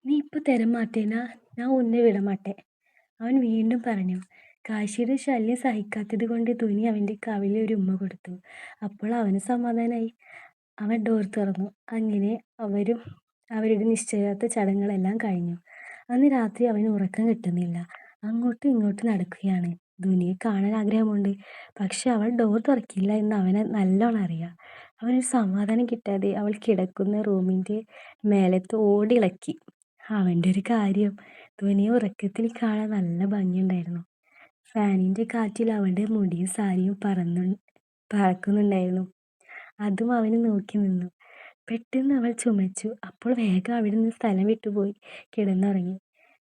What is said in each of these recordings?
നീ ഇപ്പൊ തരം മാറ്റേനാ, ഞാൻ ഉന്നെ വിടമാട്ടെ. അവൻ വീണ്ടും പറഞ്ഞു. കാശിയുടെ ശല്യം സഹിക്കാത്തത് കൊണ്ട് തുനി അവന്റെ കവിളിൽ ഒരു ഉമ്മ കൊടുത്തു. അപ്പോൾ അവന് സമാധാനായി. അവൻ ഡോർ തുറന്നു. അങ്ങനെ അവരുടെ നിശ്ചയദാർഢ്യ ചടങ്ങുകളെല്ലാം കഴിഞ്ഞു. അന്ന് രാത്രി അവന് ഉറക്കം കിട്ടുന്നില്ല. അങ്ങോട്ടും ഇങ്ങോട്ടും നടക്കുകയാണ്. ധുനിയെ കാണാൻ ആഗ്രഹമുണ്ട്. പക്ഷെ അവൾ ഡോർ തുറക്കില്ല എന്ന് അവന് നല്ലോണം അറിയാം. അവനൊരു സമാധാനം കിട്ടാതെ അവൾ കിടക്കുന്ന റൂമിന്റെ മേലത്ത് ഓടിളക്കി. അവന്റെ ഒരു കാര്യം, ധ്വനിയെ ഉറക്കത്തിൽ കാണാൻ നല്ല ഭംഗിയുണ്ടായിരുന്നു. ഫാനിന്റെ കാറ്റിൽ അവളുടെ മുടിയും സാരിയും പറക്കുന്നുണ്ടായിരുന്നു. അതും അവന് നോക്കി നിന്നു. പെട്ടെന്ന് അവൾ ചുമച്ചു. അപ്പോൾ വേഗം അവിടെ നിന്ന് സ്ഥലം വിട്ടുപോയി കിടന്നുറങ്ങി.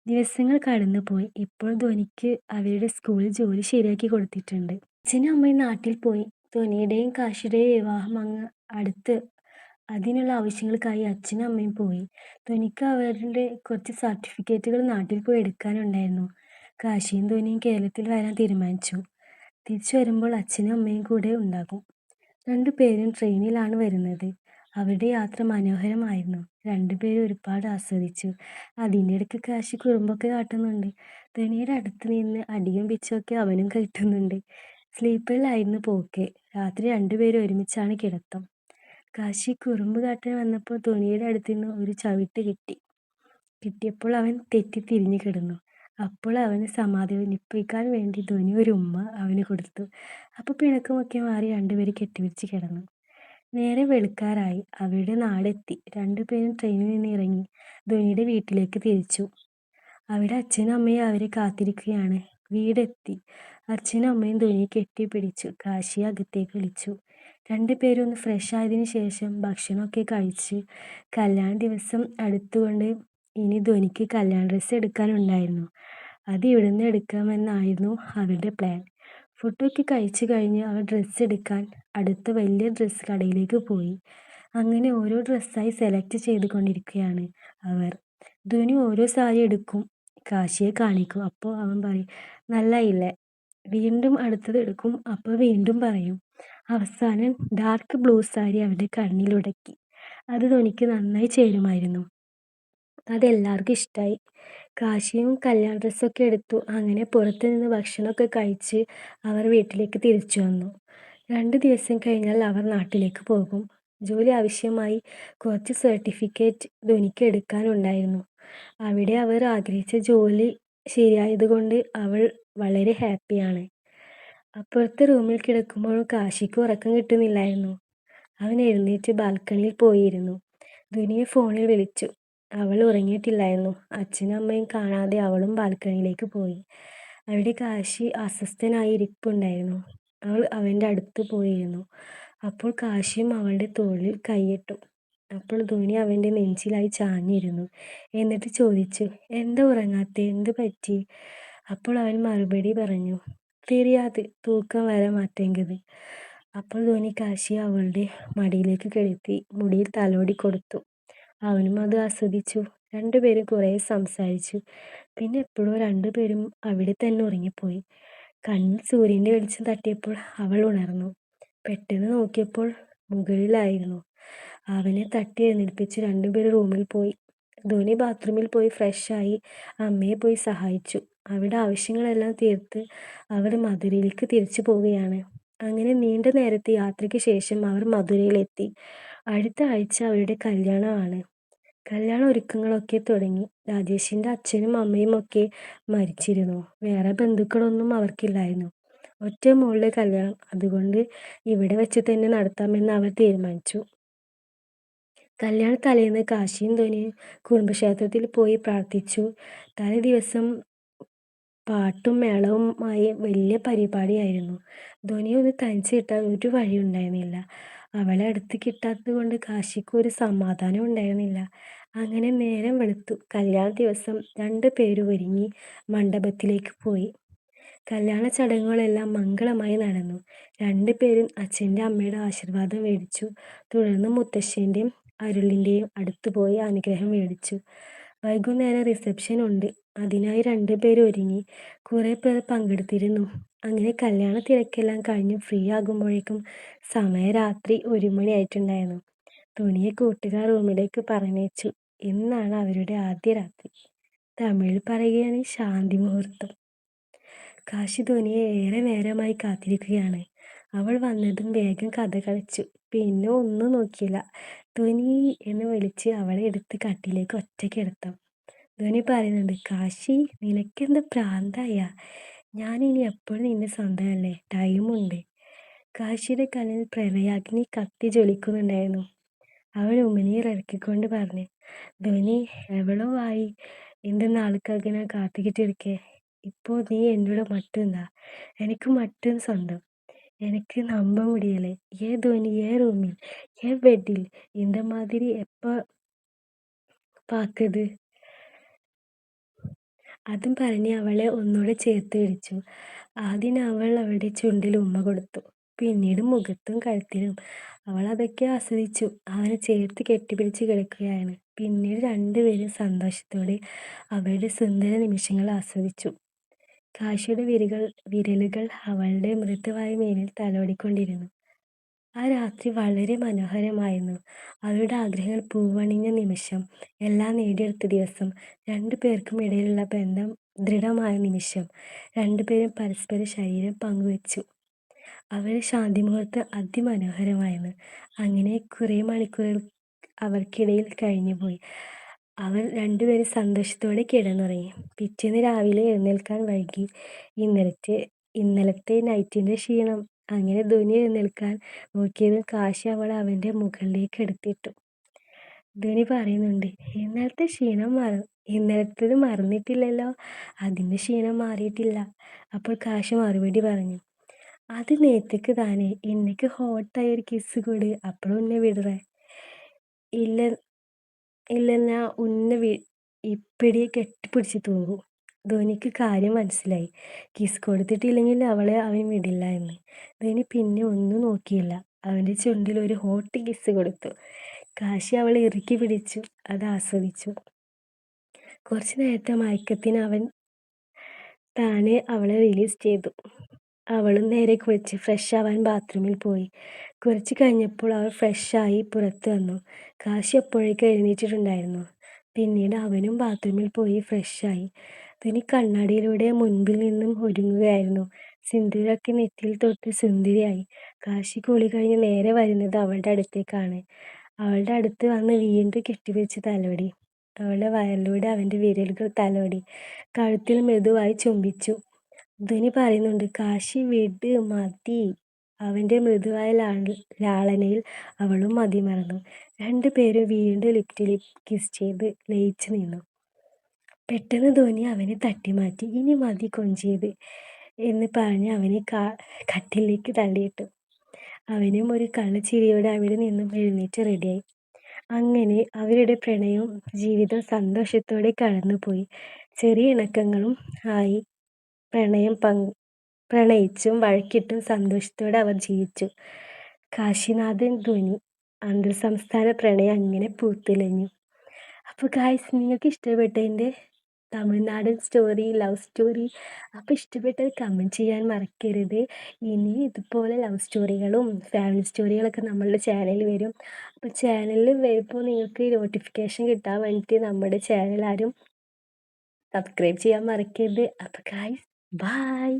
ദിവസങ്ങൾ കടന്നുപോയി. ഇപ്പോൾ ധ്വനിക്ക് അവരുടെ സ്കൂളിൽ ജോലി ശരിയാക്കി കൊടുത്തിട്ടുണ്ട്. അച്ഛനും അമ്മയും നാട്ടിൽ പോയി. ധ്വനിയുടെയും കാശിയുടെയും വിവാഹം അങ്ങ് അടുത്ത്. അതിനുള്ള ആവശ്യങ്ങൾക്കായി അച്ഛനും അമ്മയും പോയി. ധ്വനിക്ക് അവരുടെ കുറച്ച് സർട്ടിഫിക്കറ്റുകൾ നാട്ടിൽ പോയി എടുക്കാനുണ്ടായിരുന്നു. കാശിയും ധ്വനിയും കേരളത്തിൽ വരാൻ തീരുമാനിച്ചു. തിരിച്ചു വരുമ്പോൾ അച്ഛനും അമ്മയും കൂടെ ഉണ്ടാകും. രണ്ടുപേരും ട്രെയിനിലാണ് വരുന്നത്. അവരുടെ യാത്ര മനോഹരമായിരുന്നു. രണ്ടുപേരും ഒരുപാട് ആസ്വദിച്ചു. അതിൻ്റെ ഇടയ്ക്ക് കാശി കുറുമ്പൊക്കെ കാട്ടുന്നുണ്ട്. ധ്വനിയുടെ അടുത്ത് നിന്ന് അടിയും പിച്ചൊക്കെ അവനും കിട്ടുന്നുണ്ട്. സ്ലീപ്പറിലായിരുന്നു പോക്ക്. രാത്രി രണ്ടുപേരും ഒരുമിച്ചാണ് കിടത്തം. കാശി കുറുമ്പ് കാട്ടാൻ വന്നപ്പോൾ ധ്വനിയുടെ അടുത്ത് നിന്ന് ഒരു ചവിട്ട് കിട്ടിയപ്പോൾ അവൻ തെറ്റി തിരിഞ്ഞു കിടന്നു. അപ്പോൾ അവന് സമാധാനിപ്പിക്കാൻ വേണ്ടി ധ്വനി ഒരു ഉമ്മ അവന് കൊടുത്തു. അപ്പോൾ പിണക്കമൊക്കെ മാറി രണ്ടുപേരും കെട്ടിപ്പിടിച്ച് കിടന്നു. നേരെ വെളുക്കാറായി. അവരുടെ നാടെത്തി. രണ്ടുപേരും ട്രെയിനിൽ നിന്ന് ഇറങ്ങി ധ്വനിയുടെ വീട്ടിലേക്ക് തിരിച്ചു. അവിടെ അച്ഛനും അമ്മയും അവരെ കാത്തിരിക്കുകയാണ്. വീടെത്തി. അച്ഛനും അമ്മയും ധ്വനിയെ കെട്ടിപ്പിടിച്ചു. കാശിയെ അകത്തേക്ക് വിളിച്ചു. രണ്ടുപേരും ഒന്ന് ഫ്രഷ് ആയതിനു ശേഷം ഭക്ഷണമൊക്കെ കഴിച്ച് കല്യാണ ദിവസം അടുത്തുകൊണ്ട് ഇനി ധ്വനിക്ക് കല്യാണ ഡ്രസ്സ് എടുക്കാനുണ്ടായിരുന്നു. അത് ഇവിടുന്ന് എടുക്കാമെന്നായിരുന്നു അവരുടെ പ്ലാൻ. ഫുഡൊക്കെ കഴിച്ചു കഴിഞ്ഞ് അവർ ഡ്രസ്സ് എടുക്കാൻ അടുത്ത വലിയ ഡ്രസ്സ് കടയിലേക്ക് പോയി. അങ്ങനെ ഓരോ ഡ്രസ്സായി സെലക്ട് ചെയ്തുകൊണ്ടിരിക്കുകയാണ് അവർ. ധ്വനി ഓരോ സാരി എടുക്കും, കാശിയെ കാണിക്കും. അപ്പോൾ അവൻ പറയും, നല്ലയില്ലേ. വീണ്ടും അടുത്തത് എടുക്കും. അപ്പോൾ വീണ്ടും പറയും. അവസാനം ഡാർക്ക് ബ്ലൂ സാരി അവൻ്റെ കണ്ണിലുടക്കി. അത് ധ്വനിക്ക് നന്നായി ചേരുമായിരുന്നു. അതെല്ലാവർക്കും ഇഷ്ടമായി. കാശിയും കല്യാണ ഡ്രസ്സൊക്കെ എടുത്തു. അങ്ങനെ പുറത്തു നിന്ന് ഭക്ഷണമൊക്കെ കഴിച്ച് അവർ വീട്ടിലേക്ക് തിരിച്ചു വന്നു. 2 ദിവസം കഴിഞ്ഞാൽ അവർ നാട്ടിലേക്ക് പോകും. ജോലി ആവശ്യമായി കുറച്ച് സർട്ടിഫിക്കറ്റ് ധ്വനിക്ക് എടുക്കാനുണ്ടായിരുന്നു. അവിടെ അവർ ആഗ്രഹിച്ച ജോലി ശരിയായതുകൊണ്ട് അവൾ വളരെ ഹാപ്പിയാണ്. അപ്പുറത്തെ റൂമിൽ കിടക്കുമ്പോഴും കാശിക്ക് ഉറക്കം കിട്ടുന്നില്ലായിരുന്നു. അവൻ എഴുന്നേറ്റ് ബാൽക്കണിയിൽ പോയിരുന്നു. ധ്വനിയെ ഫോണിൽ വിളിച്ചു. അവൾ ഉറങ്ങിയിട്ടില്ലായിരുന്നു. അച്ഛനും അമ്മയും കാണാതെ അവളും ബാൽക്കണിയിലേക്ക് പോയി. അവിടെ കാശി അസ്വസ്ഥനായി ഇരിപ്പുണ്ടായിരുന്നു. അവൾ അവൻ്റെ അടുത്ത് പോയിരുന്നു. അപ്പോൾ കാശിയും അവളുടെ തോളിൽ കൈയിട്ടു. അപ്പോൾ ധ്വനി അവൻ്റെ നെഞ്ചിലായി ചാഞ്ഞിരുന്നു. എന്നിട്ട് ചോദിച്ചു, എന്താ ഉറങ്ങാത്തെ, എന്ത് പറ്റി? അപ്പോൾ അവൻ മറുപടി പറഞ്ഞു, தெரியாது, തൂക്കം വര മാറ്റേണ്ടത്. അപ്പോൾ ധ്വനി കാശിയെ അവളുടെ മടിയിലേക്ക് കിടത്തി മുടിയിൽ തലോടി കൊടുത്തു. അവനും അത് ആസ്വദിച്ചു. രണ്ടുപേരും കുറേ സംസാരിച്ചു. പിന്നെ എപ്പോഴോ രണ്ടുപേരും അവിടെ തന്നെ ഉറങ്ങിപ്പോയി. കണ്ണിൽ സൂര്യൻ്റെ വെളിച്ചം തട്ടിയപ്പോൾ അവൾ ഉണർന്നു. പെട്ടെന്ന് നോക്കിയപ്പോൾ മുകളിലായിരുന്നു. അവനെ തട്ടി എഴുന്നേൽപ്പിച്ച് രണ്ടുപേരും റൂമിൽ പോയി. ധ്വനി ബാത്റൂമിൽ പോയി ഫ്രഷായി അമ്മയെ പോയി സഹായിച്ചു. അവിടെ ആവശ്യങ്ങളെല്ലാം തീർത്ത് അവർ മധുരയിലേക്ക് തിരിച്ചു പോവുകയാണ്. അങ്ങനെ നീണ്ട നേരത്തെ യാത്രയ്ക്ക് ശേഷം അവർ മധുരയിലെത്തി. അടുത്ത ആഴ്ച അവരുടെ കല്യാണമാണ്. കല്യാണ ഒരുക്കങ്ങളൊക്കെ തുടങ്ങി. രാജേഷിൻ്റെ അച്ഛനും അമ്മയും ഒക്കെ മരിച്ചിരുന്നു. വേറെ ബന്ധുക്കളൊന്നും അവർക്കില്ലായിരുന്നു. ഒറ്റ മോളുടെ കല്യാണം. അതുകൊണ്ട് ഇവിടെ വെച്ച് തന്നെ നടത്താമെന്ന് അവർ തീരുമാനിച്ചു. കല്യാണ തലേന്ന് കാശിയും ധ്വനിയും കുടുംബക്ഷേത്രത്തിൽ പോയി പ്രാർത്ഥിച്ചു. തലേ ദിവസം പാട്ടും മേളവുമായി വലിയ പരിപാടിയായിരുന്നു. ധ്വനിയെ ഒന്ന് തനിച്ച് കിട്ടാൻ ഒരു വഴിയുണ്ടായിരുന്നില്ല. അവളെ അടുത്ത് കിട്ടാത്തത് കൊണ്ട് കാശിക്ക് ഒരു സമാധാനം ഉണ്ടായിരുന്നില്ല. അങ്ങനെ നേരം വെളുത്തു. കല്യാണ ദിവസം രണ്ടുപേരും ഒരുങ്ങി മണ്ഡപത്തിലേക്ക് പോയി. കല്യാണ ചടങ്ങുകളെല്ലാം മംഗളമായി നടന്നു. രണ്ടുപേരും അച്ഛൻ്റെ അമ്മയുടെ ആശീർവാദം മേടിച്ചു. തുടർന്ന് മുത്തശ്ശൻ്റെയും അരുളിൻ്റെയും അടുത്ത് പോയി അനുഗ്രഹം മേടിച്ചു. വൈകുന്നേരം റിസപ്ഷൻ ഉണ്ട്. അതിനായി രണ്ടുപേരും ഒരുങ്ങി. കുറേ പേർ പങ്കെടുത്തിരുന്നു. അങ്ങനെ കല്യാണ തിരക്കെല്ലാം കഴിഞ്ഞ് ഫ്രീ ആകുമ്പോഴേക്കും സമയം രാത്രി 1 മണിയായിട്ടുണ്ടായിരുന്നു. തുണിയെ കൂട്ടുകാർ റൂമിലേക്ക് പറഞ്ഞയച്ചു. ഇന്നാണ് അവരുടെ ആദ്യ രാത്രി. തമിഴിൽ പറയുകയാണ് ശാന്തി മുഹൂർത്തം. കാശി ധ്വനിയെ ഏറെ നേരമായി കാത്തിരിക്കുകയാണ്. അവൾ വന്നതും വേഗം കഥ കഴിച്ചു. പിന്നെ ഒന്നും നോക്കിയില്ല. ധ്വനി എന്ന് വിളിച്ച് അവളെ എടുത്ത് കട്ടിലേക്ക് ഒറ്റയ്ക്ക് കിടത്താം. ധ്വനി പറയുന്നുണ്ട്, കാശി നിനക്കെന്താ പ്രാന്തായ? ഞാനിനി എപ്പോഴും നിന്റെ സ്വന്തമല്ലേ, ടൈമുണ്ട്. കാശിയുടെ കണ്ണിൽ പ്രണയാഗ്നി കത്തി ജ്വലിക്കുന്നുണ്ടായിരുന്നു. അവൾ ഉമിനീർ ഇറക്കിക്കൊണ്ട് പറഞ്ഞു, ധ്വനി എവളോ ആയി இந்த நாளுக்காக நான் காத்துக்கிட்டு இருக்கேன். இப்போ நீ என்னோட மட்டும்தான். எனக்கு மட்டும் சொந்தம். எனக்கு நம்ப முடியல. ஏன் தோனி, ஏன் ரூமில், ஏன் பெட்டில் இந்த மாதிரி எப்ப പാക്കത്? അതും പറഞ്ഞ് അവളെ ഒന്നുകൂടെ ചേർത്ത് പിടിച്ചു. ആദ്യം അവൾ അവളുടെ ചുണ്ടിൽ ഉമ്മ കൊടുത്തു. പിന്നീട് മുഖത്തും കഴുത്തിലും. അവൾ അതൊക്കെ ആസ്വദിച്ചു. അവനെ ചേർത്ത് കെട്ടിപ്പിടിച്ച് കിടക്കുകയാണ്. പിന്നീട് രണ്ടുപേരും സന്തോഷത്തോടെ അവരുടെ സുന്ദര നിമിഷങ്ങൾ ആസ്വദിച്ചു. കാശിയുടെ വിരലുകൾ അവളുടെ മൃദുവായ മേലിൽ തലോടിക്കൊണ്ടിരുന്നു. ആ രാത്രി വളരെ മനോഹരമായിരുന്നു. അവരുടെ ആഗ്രഹങ്ങൾ പൂവണിഞ്ഞ നിമിഷം, എല്ലാം നേടിയെടുത്ത ദിവസം, രണ്ടു പേർക്കും ഇടയിലുള്ള ബന്ധം ദൃഢമായ നിമിഷം. രണ്ടുപേരും പരസ്പര ശരീരം പങ്കുവച്ചു. അവരുടെ ശാന്തിമുഹൂർത്തം അതിമനോഹരമായിരുന്നു. അങ്ങനെ കുറേ മണിക്കൂറുകൾ അവർക്കിടയിൽ കഴിഞ്ഞുപോയി. അവർ രണ്ടുപേരും സന്തോഷത്തോടെ കിടന്നുറങ്ങി. പിറ്റേന്ന് രാവിലെ എഴുന്നേൽക്കാൻ വൈകി. ഇന്നലത്തെ നൈറ്റിൻ്റെ ക്ഷീണം. അങ്ങനെ ധ്വനി എഴുന്നേൽക്കാൻ നോക്കിയതും കാശി അവളെ അവൻ്റെ മുകളിലേക്ക് എടുത്തിട്ടു. ധ്വനി പറയുന്നുണ്ട്, ഇന്നലത്തേത് മറന്നിട്ടില്ലല്ലോ? അതിൻ്റെ ക്ഷീണം മാറിയിട്ടില്ല. അപ്പോൾ കാശി മറുപടി പറഞ്ഞു, അത് നേത്തേക്ക് താനേ. എനിക്ക് ഹോട്ടായ ഒരു കിസ് കൊട്, അപ്പോഴും ഉന്നെ വിടുറേ. ഇല്ല ഇല്ലെന്നാ ഉന്നെ ഇപ്പിടിയെ കെട്ടിപ്പിടിച്ച് തൂങ്ങും. ധ്വനിക്ക് കാര്യം മനസ്സിലായി. കിസ് കൊടുത്തിട്ടില്ലെങ്കിൽ അവളെ അവൻ വിടില്ല എന്ന്. ധ്വനി പിന്നെ ഒന്നും നോക്കിയില്ല. അവൻ്റെ ചുണ്ടിൽ ഒരു ഹോട്ട് കിസ് കൊടുത്തു. കാശി അവളെ ഇറുക്കി പിടിച്ചു. അത് ആസ്വദിച്ചു. കുറച്ചു നേരത്തെ മയക്കത്തിന് അവൻ താനെ അവളെ റിലീസ് ചെയ്തു. അവളും നേരെ കുളിച്ച് ഫ്രഷ് ആവാൻ ബാത്റൂമിൽ പോയി. കുറച്ച് കഴിഞ്ഞപ്പോൾ അവൾ ഫ്രഷായി പുറത്തു വന്നു. കാശി അപ്പോഴേക്കും എഴുന്നേറ്റിട്ടുണ്ടായിരുന്നു. പിന്നീട് അവനും ബാത്റൂമിൽ പോയി ഫ്രഷായി. ധ്വനി കണ്ണാടിയിലൂടെ മുൻപിൽ നിന്നും ഒരുങ്ങുകയായിരുന്നു. സിന്ദൂരമൊക്കെ നെറ്റിയിൽ തൊട്ട് സുന്ദരിയായി. കാശി കുളി കഴിഞ്ഞ് നേരെ വരുന്നത് അവളുടെ അടുത്തേക്കാണ്. അവളുടെ അടുത്ത് വന്ന് വീണ്ടും കെട്ടിപ്പിടിച്ച് തലോടി. അവളുടെ വയറിലൂടെ അവൻ്റെ വിരലുകൾ തലോടി. കഴുത്തിൽ മൃദുവായി ചുംബിച്ചു. ധ്വനി പറയുന്നുണ്ട്, കാശി വിട്, മതി. അവൻ്റെ മൃദുവായ ലാളനയിൽ അവളും മതിമറന്നു. രണ്ടുപേരും വീണ്ടും ലിപ് കിസ് ചെയ്ത് ലയിച്ചു നിന്നു. പെട്ടെന്ന് ധ്വനി അവനെ തട്ടിമാറ്റി. ഇനി മതി കൊഞ്ചിയത് എന്ന് പറഞ്ഞ് അവനെ കട്ടിലേക്ക് തള്ളിയിട്ടു. അവനും ഒരു കള്ളച്ചിരിയോടെ അവിടെ നിന്നും എഴുന്നേറ്റ് റെഡിയായി. അങ്ങനെ അവരുടെ ജീവിതം സന്തോഷത്തോടെ കടന്നുപോയി. ചെറിയ ഇണക്കങ്ങളും ആയി. പ്രണയിച്ചും വഴക്കിട്ടും സന്തോഷത്തോടെ അവർ ജീവിച്ചു. കാശിനാഥൻ ധ്വനി അന്തർ സംസ്ഥാന പ്രണയം അങ്ങനെ പൂത്തുലഞ്ഞു. അപ്പോൾ ഗായ്സ്, നിങ്ങൾക്ക് ഇഷ്ടപ്പെട്ട എൻ്റെ തമിഴ്നാടൻ സ്റ്റോറി, ലവ് സ്റ്റോറി, അപ്പോൾ ഇഷ്ടപ്പെട്ടത് കമൻറ്റ് ചെയ്യാൻ മറക്കരുത്. ഇനി ഇതുപോലെ ലവ് സ്റ്റോറികളും ഫാമിലി സ്റ്റോറികളൊക്കെ നമ്മളുടെ ചാനലിൽ വരും. അപ്പോൾ ചാനലിൽ വരുമ്പോൾ നിങ്ങൾക്ക് നോട്ടിഫിക്കേഷൻ കിട്ടാൻ വേണ്ടിയിട്ട് നമ്മുടെ ചാനൽ ആരും സബ്സ്ക്രൈബ് ചെയ്യാൻ മറക്കരുത്. അപ്പോൾ ഗായ്സ്, ബൈ.